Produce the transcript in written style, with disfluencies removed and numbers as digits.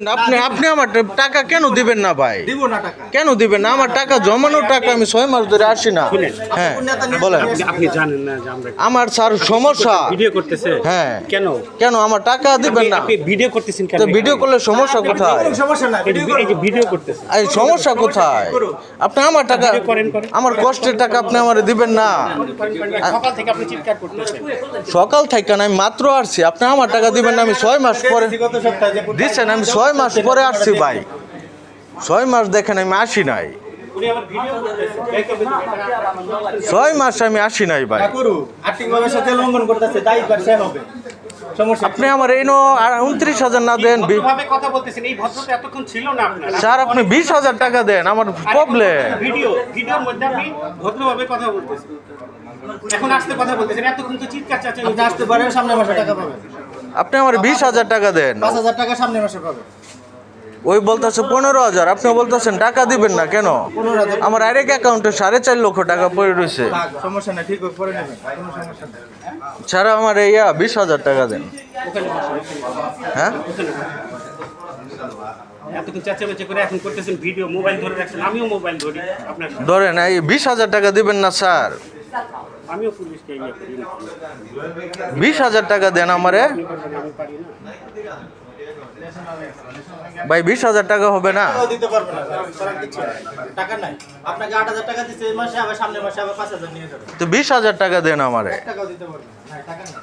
আপনি আপনি আমার টাকা কেন দিবেন না ভাই? দিব না টাকা। কেন দিবেন না? আমার টাকা জমানোর টাকা আমি 6 মাস ধরে আসি না। হ্যাঁ বলেন। আপনি জানেন না যে আমরা আমার স্যার সমস্যা। ভিডিও করতেছে হ্যাঁ কেন কেন আমার টাকা দিবেন না? আপনি ভিডিও করতেছেন কেন? তো ভিডিও করলে সমস্যা কোথায়? কোনো সমস্যা নাই, এই যে ভিডিও করতেছে এই সমস্যা কোথায়? আপনি আমার টাকা করেন। আমার কষ্টের টাকা আপনি আমারে দিবেন না। সকাল থেকে আপনি চিৎকার করতেছেন। সকাল থেকে না, আমি মাত্র আসছি, আপনি আমার টাকা দিবেন না। আমি 6 মাস পরে গত সপ্তাহে যে দিচ্ছেন, আমি 6 মাস পরে আসছি ভাই। 6 মাস দেখেন আমি আসি নাই, উনি আবার ভিডিও করতেছে। 6 মাস আমি আসি নাই ভাই। না করু আর্থিক ভাবে সাথে লঙ্ঘন করতেছে, দায়িত্ব সে হবে। সমস্যা আপনি আমার এই 29,000 না দেন। ভাবে কথা বলতেছেন, এই ভদ্রতা এতক্ষণ ছিল না আপনার। স্যার আপনি 20,000 টাকা দেন, আমার প্রবলেম। ভিডিওর মধ্যে আপনি ভদ্রভাবে কথা বলতেছেন, এখন আসতে কথা বলতেছেন, এতক্ষণ তো চিৎকার চাচা আপনি আসতে পারেন, সামনে মাসে টাকা পাবেন। আপনি আমার 20,000 টাকা দেন। 5,000 টাকা সামনে মাসে পাবেন। ওই বলতেছে 15,000, আপনি বলতেছেন টাকা দিবেন না কেন? 15,000 আমার আরেক অ্যাকাউন্টে 4.5 লক্ষ টাকা পড়ে রয়েছে। থাক, সমস্যা নাই, ঠিক করে নেবেন, কোনো সমস্যা নেই। স্যার আমার 20,000 টাকা দেন। হ্যাঁ এতক্ষণ চেঁচামেচি করে এখন করতেছেন ভিডিও, মোবাইল ধরে রাখছেন, আমিও মোবাইল ধরি আপনার সাথে। ধরেন এই 20,000 টাকা দিবেন না স্যার? আমিও পুলিশকে ইয়ে করি না। 20,000 টাকা দেন আমারে আমি পারি না। ভাই। 20,000 টাকা হবে না? টাকাও দিতে পারবেন না, করার কিছু নাই। টাকা নাই, আপনাকে 8,000 টাকা দিচ্ছে এই মাসে, আবার সামনের মাসে আবার 5,000 নিয়ে যাবেন। তো 20,000 টাকা দেন আমারে। টাকাও দিতে পারবেন না, টাকা নাই।